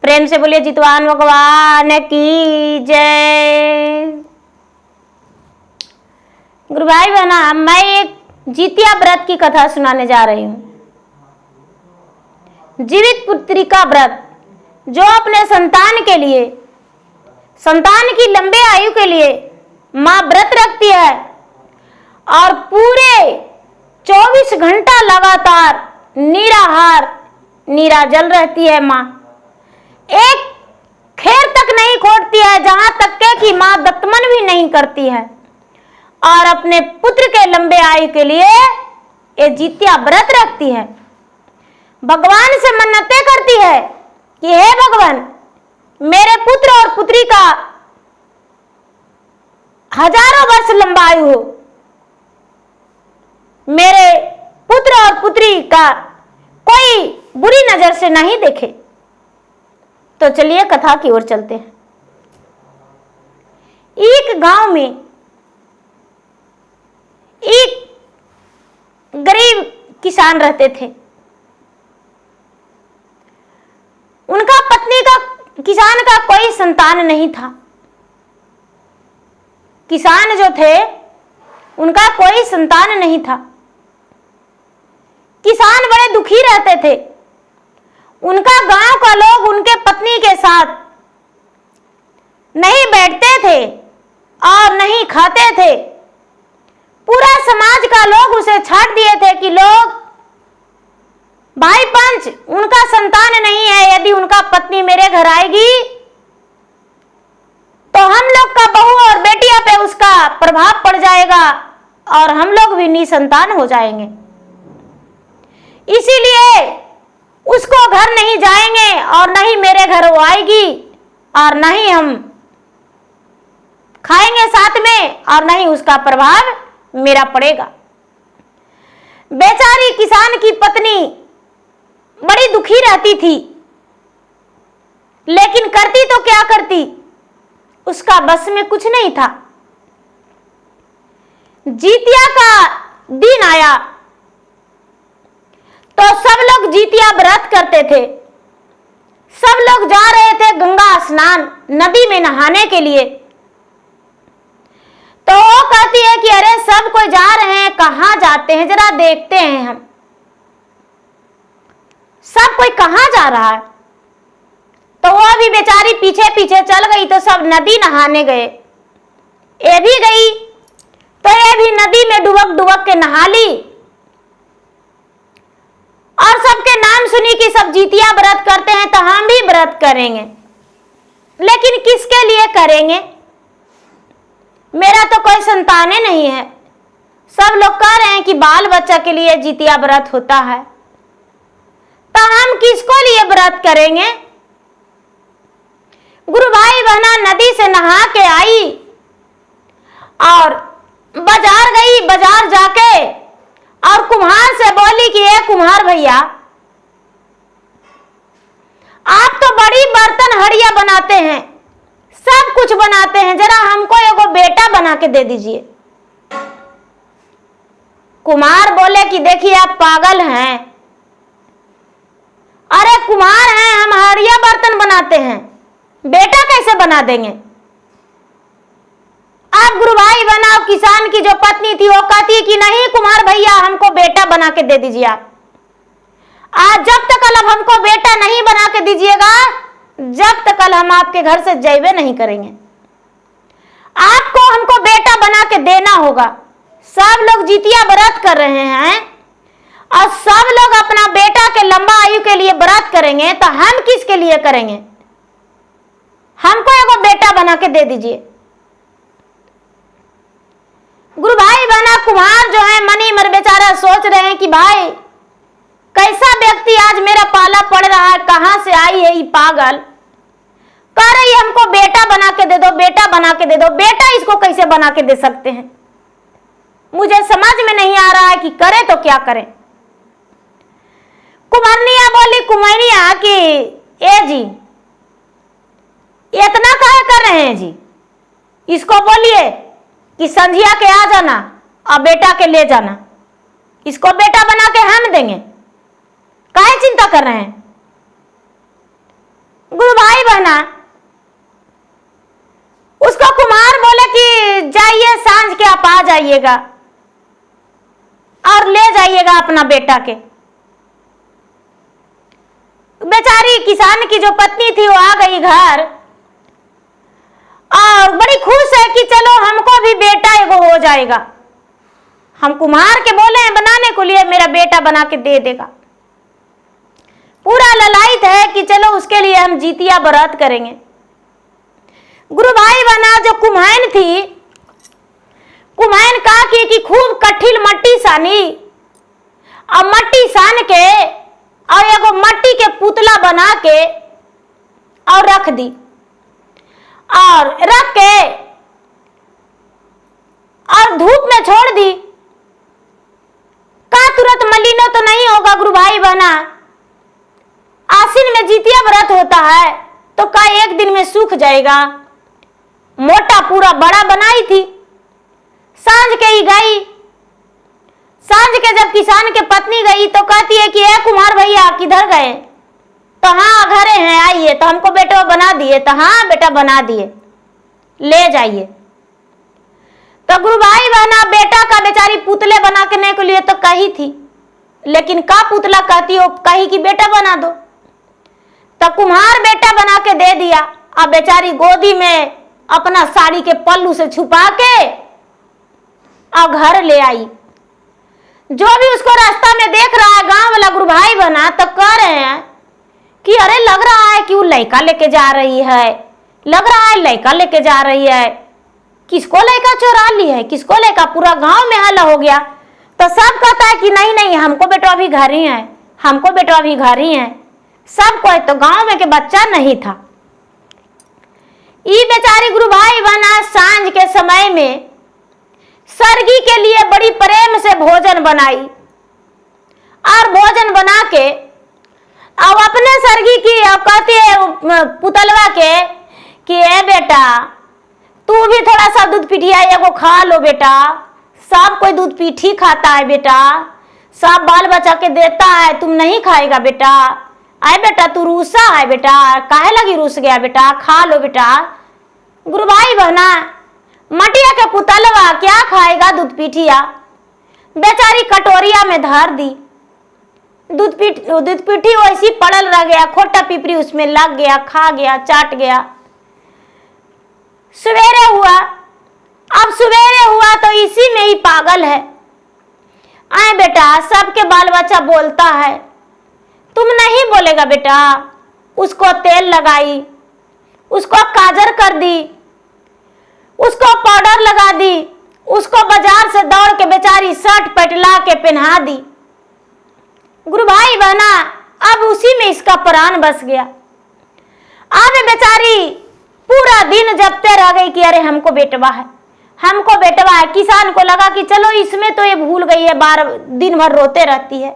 प्रेम से बोलिए जितवान भगवान की जय। गुरु भाई बहना, मैं एक जितिया व्रत की कथा सुनाने जा रही हूँ। जीवित पुत्री का व्रत जो अपने संतान के लिए, संतान की लंबे आयु के लिए माँ व्रत रखती है और पूरे 24 घंटा लगातार निराहार निराजल रहती है। माँ एक खेर तक नहीं खोटती है, जहां तक के कि माँ दत्तमन भी नहीं करती है और अपने पुत्र के लंबे आयु के लिए ये जितिया व्रत रखती है। भगवान से मन्नतें करती है कि हे भगवान, मेरे पुत्र और पुत्री का हजारों वर्ष लंबा आयु हो, मेरे पुत्र और पुत्री का कोई बुरी नजर से नहीं देखे। तो चलिए कथा की ओर चलते हैं। एक गांव में एक गरीब किसान रहते थे। उनका पत्नी का, किसान का कोई संतान नहीं था। किसान जो थे उनका कोई संतान नहीं था। किसान बड़े दुखी रहते थे। उनका गांव का लोग उनके पत्नी के साथ नहीं बैठते थे और नहीं खाते थे। पूरा समाज का लोग उसे छाट दिए थे कि लोग भाई पंच, उनका संतान नहीं है, यदि उनका पत्नी मेरे घर आएगी तो हम लोग का बहू और बेटियों पे उसका प्रभाव पड़ जाएगा और हम लोग भी निसंतान हो जाएंगे। इसीलिए उसको घर नहीं जाएंगे और नहीं मेरे घर वो आएगी और नहीं हम खाएंगे साथ में और नहीं उसका प्रभाव मेरा पड़ेगा। बेचारी किसान की पत्नी बड़ी दुखी रहती थी, लेकिन करती तो क्या करती, उसका बस में कुछ नहीं था। जितिया का दिन आया तो सब लोग जितिया व्रत करते थे। सब लोग जा रहे थे गंगा स्नान, नदी में नहाने के लिए। तो वो कहती है कि अरे सब कोई जा रहे हैं, कहां जाते हैं, जरा देखते हैं हम, सब कोई कहां जा रहा है। तो वो भी बेचारी पीछे पीछे चल गई तो सब नदी नहाने गए। ये भी गई तो ये भी नदी में डुबक डुबक के नहा ली और सबके नाम सुनी कि सब जितिया व्रत करते हैं तो हम भी व्रत करेंगे। लेकिन किसके लिए करेंगे, मेरा तो कोई संताने नहीं है। सब लोग कह रहे हैं कि बाल बच्चा के लिए जितिया व्रत होता है, तो हम किसको लिए व्रत करेंगे। गुरु भाई बहना नदी से नहा के आई और बाजार गई। बाजार जाके और कुम्हार से बोली कि ये कुम्हार भैया, आप तो बड़ी बर्तन हड़िया बनाते हैं, सब कुछ बनाते हैं, जरा हमको एगो बेटा बना के दे दीजिए। कुम्हार बोले कि देखिए आप पागल हैं, अरे कुम्हार हैं, हम हड़िया बर्तन बनाते हैं, बेटा कैसे बना देंगे। आप गुरु भाई बनाओ, किसान की जो पत्नी थी वो कहती कि नहीं कुम्हार भैया, हमको बेटा बना के दे दीजिए आप। आज जब तक कल हमको बेटा नहीं बना के दीजिएगा, जब तक कल हम आपके घर से जैवे नहीं करेंगे। आपको हमको बेटा बना के देना होगा। सब लोग जितिया व्रत कर रहे हैं और सब लोग अपना बेटा के लंबा आयु के लिए व्रत करेंगे, तो हम किसके लिए करेंगे। हमको एगो बेटा बना के दे दीजिए। गुरु भाई बहना कुम्हार जो है मनी मर बेचारा सोच रहे हैं कि भाई कैसा व्यक्ति आज मेरा पाला पड़ रहा है, कहां से आई है ये पागल, कह रही हमको बेटा बना के दे दो, बेटा बना के दे दो। बेटा इसको कैसे बना के दे सकते हैं, मुझे समझ में नहीं आ रहा है कि करे तो क्या करें। कुमारनिया बोली कुमारनिया कि ए जी इतना काहे कर रहे हैं जी, इसको बोलिए कि संझिया के आ जाना और बेटा के ले जाना, इसको बेटा बना के हम देंगे, काहे चिंता कर रहे हैं। गुरु आ जाइएगा और ले जाइएगा अपना बेटा के। बेचारी किसान की जो पत्नी थी वो आ गई घर और बड़ी खुश है कि चलो हमको भी बेटा एगो हो जाएगा। हम कुम्हार के बोले हैं बनाने को लिए, मेरा बेटा बना के दे देगा। पूरा ललायत है कि चलो उसके लिए हम जीतिया व्रत करेंगे। गुरु भाई बहना जो कुम्हाइन थी, कुम्हाइन का की कि खूब कठिल मट्टी सानी और मट्टी सान के और एगो मट्टी के पुतला बना के और रख दी और रख के और धूप में छोड़ दी। का तुरंत मलिनो तो नहीं होगा गुरु भाई बहना? आसिन में जीतिया व्रत होता है तो का एक दिन में सूख जाएगा। मोटा पूरा बड़ा बनाई थी। सांझ के ही गई। सांझ के जब किसान के पत्नी गई तो कहती है कि ए कुम्हार भैया किधर गए? तो हाँ घरे हैं, आइए। तो हमको बेटा बना दिए? तो हाँ बेटा बना दिए, ले जाइए। तो गुरु भाई बहना बेटा का बेचारी पुतले बना के नहीं को लिए तो कही थी, लेकिन का पुतला कहती हो कही कि बेटा बना दो। तो कुम्हार बेटा बना के दे दिया। अब बेचारी गोदी में अपना साड़ी के पल्लू से छुपा के और घर ले आई। जो भी उसको रास्ता में देख रहा है गांव वाला गुरु भाई बना तो कह रहे हैं कि अरे लग रहा है कि वो लड़का लेके जा रही है, लग रहा है लड़का लेके जा रही है। किसको लड़का चोरा ली है, किसको लड़का? पूरा गांव में हल्ला हो गया। तो सब कहता है कि नहीं नहीं हमको बेटा अभी घर ही है, हमको बेटा अभी घर ही है। सब कोई तो गांव में के बच्चा नहीं था। ये बेचारी गुरु भाई बहना सांझ के समय में सरगी के लिए बड़ी प्रेम से भोजन बनाई और भोजन बना के अब अपने सरगी की अब कहती है पुतलवा के कि ए बेटा तू भी थोड़ा सा दूध पिठिया एगो खा लो बेटा। सब कोई दूध पीठी खाता है बेटा, सब बाल बच्चा के देता है, तुम नहीं खाएगा बेटा? आए बेटा तू रूसा है बेटा, काहे लगी रूस गया बेटा, खा लो बेटा। गुरु भाई बहना मटिया के पुतलवा क्या खाएगा दूध पीठिया? बेचारी कटोरिया में धर दी। दूध पीठी वैसी पड़ल रह गया, खोटा पिपरी उसमें लग गया, खा गया, चाट गया। सवेरे हुआ। अब सवेरे हुआ तो इसी में ही पागल है। आए बेटा सबके बाल बच्चा बोलता है, तुम नहीं बोलेगा बेटा? उसको तेल लगाई, उसको काजर कर दी, उसको पाउडर लगा दी, उसको बाजार से दौड़ के बेचारी शर्ट पैंट ला के पहना दी। गुरु भाई बहना अब उसी में इसका प्राण बस गया। अब बेचारी पूरा दिन जपते रह गई कि अरे हमको बेटवा है, हमको बेटवा है। किसान को लगा कि चलो इसमें तो ये भूल गई है, बार दिन भर रोते रहती है,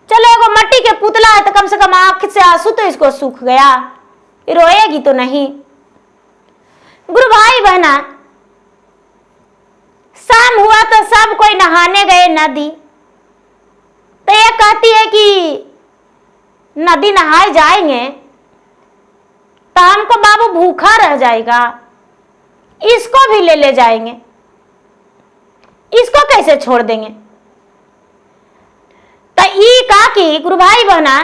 चलो एगो मट्टी के पुतला है तो कम से कम आंख से आंसू तो इसको सूख गया, रोएगी तो नहीं। गुरु भाई बहना शाम हुआ तो सब कोई नहाने गए नदी। तो ये कहती है कि नदी नहाए जाएंगे तो हमको बाबू भूखा रह जाएगा, इसको भी ले जाएंगे, इसको कैसे छोड़ देंगे? तो ई का कि गुरु भाई बहना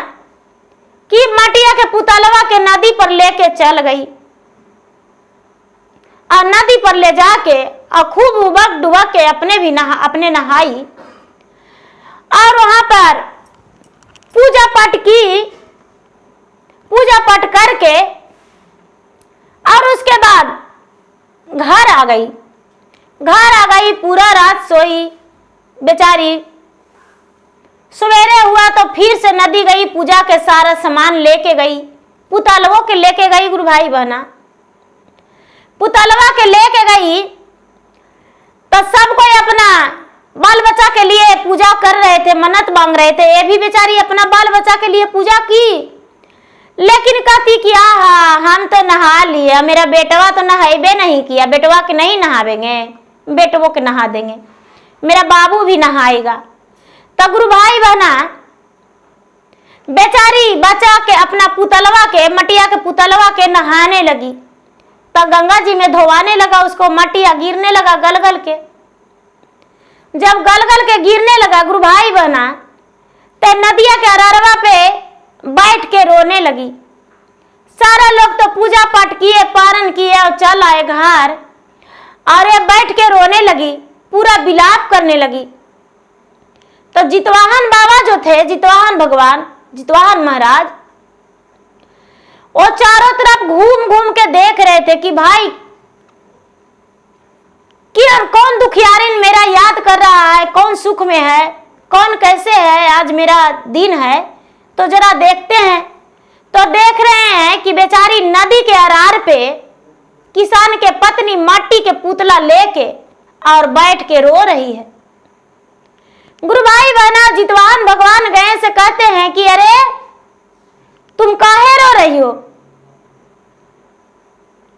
कि मटिया के पुतलवा के नदी पर लेके चल गई और नदी पर ले जाके और खूब उबक डुबक के अपने नहाई और वहां पर पूजा पाठ की। पूजा पाठ करके और उसके बाद घर आ गई। घर आ गई, पूरा रात सोई बेचारी। सवेरे हुआ तो फिर से नदी गई, पूजा के सारा सामान लेके गई, पुतलवों के लेके गई। गुरु भाई बहना पुतलवा के लेके गई तो सब कोई अपना बाल बच्चा के लिए पूजा कर रहे थे, मन्नत मांग रहे थे। ये भी बेचारी अपना बाल बच्चा के लिए पूजा की, लेकिन कहती कि हम तो नहा लिया, मेरा बेटवा तो नहाइबे नहीं किया, बेटवा के नहीं नहावेंगे, बेटवों के नहा देंगे, मेरा बाबू भी नहाएगा। तो गुरु भाई बहना बेचारी बचा के अपना पुतलवा के, मटिया के पुतलवा के नहाने लगी। तो गंगा जी में धोवाने लगा उसको, मटिया गिरने लगा गल गल के। जब गल गल के गिरने लगा गुरु भाई बहना, तो नदिया के अररवा पे बैठ के रोने लगी। सारा लोग तो पूजा पाठ किए, पारण किए और चल आए घर, और ये बैठ के रोने लगी, पूरा विलाप करने लगी। तो जितवाहन बाबा जो थे, जितवाहन भगवान, जितवाहन महाराज, वो चारों तरफ घूम घूम के देख रहे थे कि भाई कि और कौन दुखियारिन मेरा याद कर रहा है, कौन सुख में है, कौन कैसे है, आज मेरा दिन है, तो जरा देखते हैं। तो देख रहे हैं कि बेचारी नदी के अरार पे किसान के पत्नी माटी के पुतला लेके और बैठ के रो रही है। गुरु भाई बहना जितवाहन भगवान गए से कहते हैं कि अरे तुम काहे रो रही हो?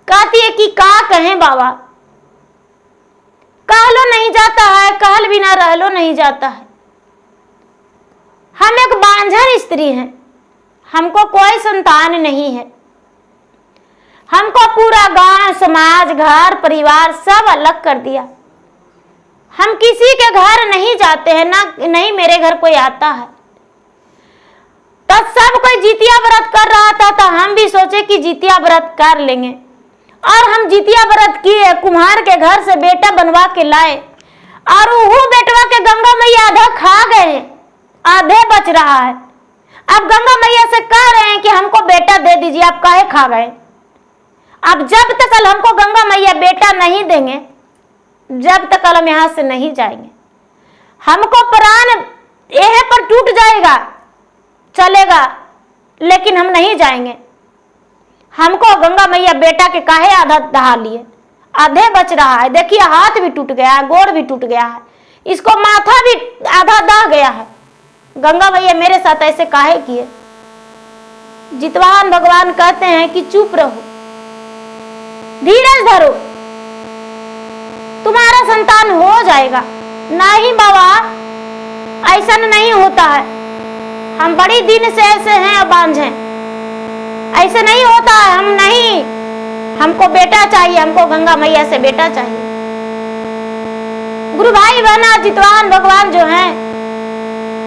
कहती है कि का कहें बाबा, कहलो नहीं जाता है, कहल बिना रहलो नहीं जाता है। हम एक बांझर स्त्री हैं, हमको कोई संतान नहीं है, हमको पूरा गांव समाज घर परिवार सब अलग कर दिया, हम किसी के घर नहीं जाते हैं, ना नहीं मेरे घर कोई आता है। तब सब कोई जितिया व्रत कर रहा था, तो हम भी सोचे कि जितिया व्रत कर लेंगे, और हम जितिया व्रत किए, कुम्हार के घर से बेटा बनवा के लाए, और वो बेटवा के गंगा मैया आधा खा गए, आधे बच रहा है। अब गंगा मैया से कह रहे हैं कि हमको बेटा दे दीजिए, आप काहे खा गए? अब जब तक हमको गंगा मैया बेटा नहीं देंगे, जब तक हम यहां से नहीं जाएंगे, हमको प्राण यह पर टूट जाएगा, चलेगा, लेकिन हम नहीं जाएंगे। हमको गंगा मैया बेटा के काहे आधा दहा लिए, आधे बच रहा है, देखिए हाथ भी टूट गया है, गोड़ भी टूट गया है, इसको माथा भी आधा दह गया है, गंगा मैया मेरे साथ ऐसे काहे किए? जितवाहन भगवान कहते हैं कि चुप रहो, धीरज धरो, तुम्हारा संतान हो जाएगा। नहीं बाबा, ऐसा नहीं होता है, हम बड़ी दिन से ऐसे हैं और बांझ हैं, ऐसे नहीं होता है, हम नहीं, हमको बेटा चाहिए, हमको गंगा मैया से बेटा चाहिए। गुरु भाई बहना जितवाहन भगवान जो हैं,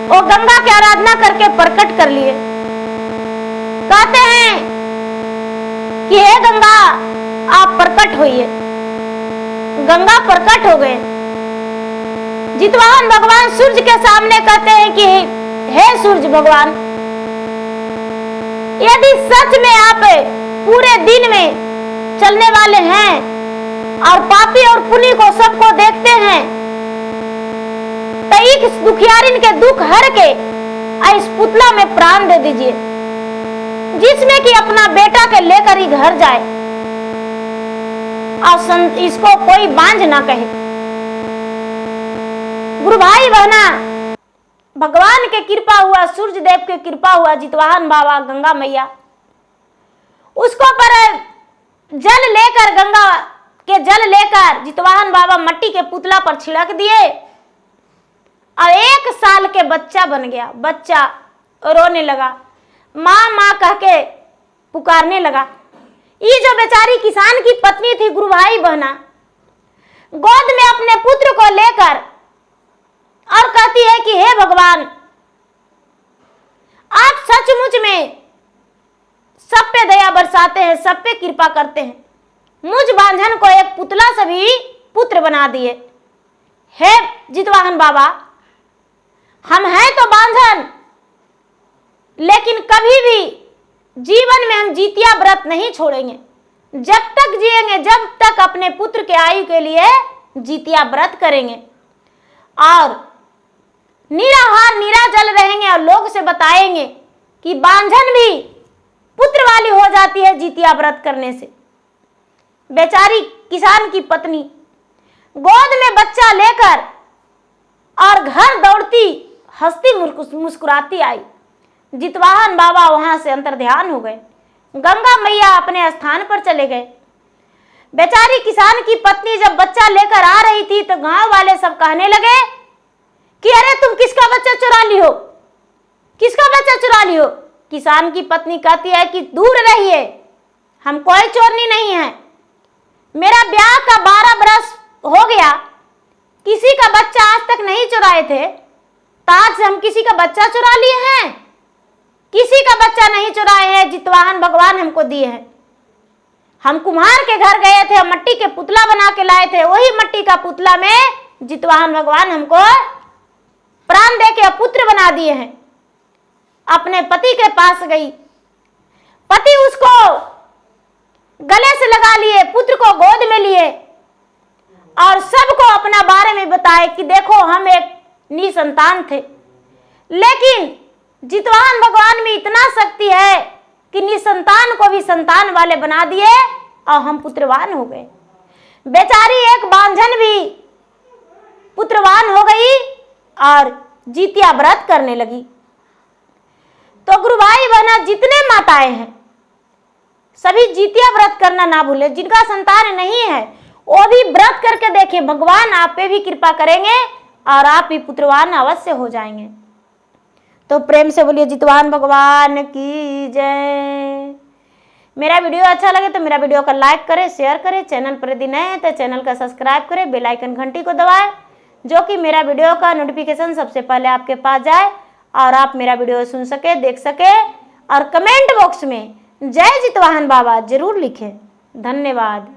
वो गंगा की आराधना करके प्रकट कर लिए। कहते हैं कि हे गंगा आप प्रकट होइए। गंगा प्रकट हो गए। जितवाहन भगवान सूर्य के सामने कहते हैं कि हे सूर्य भगवान, यदि सच में आप पूरे दिन में चलने वाले हैं और पापी और पुण्य को सबको देखते हैं, तो इस दुखियारिन के दुख हर के इस पुतला में प्राण दे दीजिए, जिसमें कि अपना बेटा के लेकर ही घर जाए और इसको कोई बांझ ना कहे। गुरु भाई बहना, भगवान के कृपा हुआ, सूर्य देव के कृपा हुआ, जितवाहन बाबा गंगा मैया उसको पर जल लेकर, गंगा के जल लेकर जितवाहन बाबा मट्टी के पुतला पर छिड़क दिए और 1 साल के बच्चा बन गया। बच्चा रोने लगा, माँ माँ कह के पुकारने लगा। ये जो बेचारी किसान की पत्नी थी गुरु भाई बहना, गोद में अपने पुत्र को लेकर और कहती है कि हे भगवान, आप सचमुच में सब पे दया बरसाते हैं, सब पे कृपा करते हैं, मुझ बांझन को एक पुतला से भी पुत्र बना दिए। हे जितवाहन बाबा, हम हैं तो बांझन, लेकिन कभी भी जीवन में हम जितिया व्रत नहीं छोड़ेंगे। जब तक जिएंगे, जब तक अपने पुत्र के आयु के लिए जितिया व्रत करेंगे और निराहार निराजल रहेंगे और लोग से बताएंगे कि बांझन भी पुत्र वाली हो जाती है जितिया व्रत करने से। बेचारी किसान की पत्नी गोद में बच्चा लेकर और घर दौड़ती हंसती मुस्कुराती आई। जितवाहन बाबा वहां से अंतर्ध्यान हो गए, गंगा मैया अपने स्थान पर चले गए। बेचारी किसान की पत्नी जब बच्चा लेकर आ रही थी तो गांव वाले सब कहने लगे कि अरे तुम किसका बच्चा चुरा ली हो, किसका बच्चा चुरा ली हो। किसान की पत्नी कहती है कि दूर रहिए, हम कोई चोरनी नहीं है, मेरा ब्याह का 12 बरस हो गया, किसी का बच्चा आज तक नहीं चुराए थे, तो आज हम किसी का बच्चा चुरा लिए हैं? किसी का बच्चा नहीं चुराए हैं, जितवाहन भगवान हमको दिए हैं। हम कुम्हार के घर गए थे, मट्टी के पुतला बना के लाए थे, वही मट्टी का पुतला में जितवाहन भगवान हमको प्राण दे के पुत्र बना दिए हैं। अपने पति के पास गई, पति उसको गले से लगा लिए, पुत्र को गोद में लिए और सबको अपना बारे में बताए कि देखो हम एक निसंतान थे, लेकिन जितवाहन भगवान में इतना शक्ति है कि निसंतान को भी संतान वाले बना दिए और हम पुत्रवान हो गए। बेचारी एक बांझन भी पुत्रवान हो गई और जितिया व्रत करने लगी। तो गुरु भाई बहना जितने माताएं हैं सभी जितिया व्रत करना ना भूले। जिनका संतान नहीं है वो भी व्रत करके देखे, भगवान आप पे भी कृपा करेंगे और आप भी पुत्रवान अवश्य हो जाएंगे। तो प्रेम से बोलिए जितवाहन भगवान की जय। मेरा वीडियो अच्छा लगे तो मेरा वीडियो को लाइक करें, शेयर करें। चैनल पर यदि नए हैं तो चैनल का सब्सक्राइब करें, बेल आइकन घंटी को दबाएं, जो कि मेरा वीडियो का नोटिफिकेशन सबसे पहले आपके पास जाए और आप मेरा वीडियो सुन सके, देख सके। और कमेंट बॉक्स में जय जितवाहन बाबा जरूर लिखें। धन्यवाद।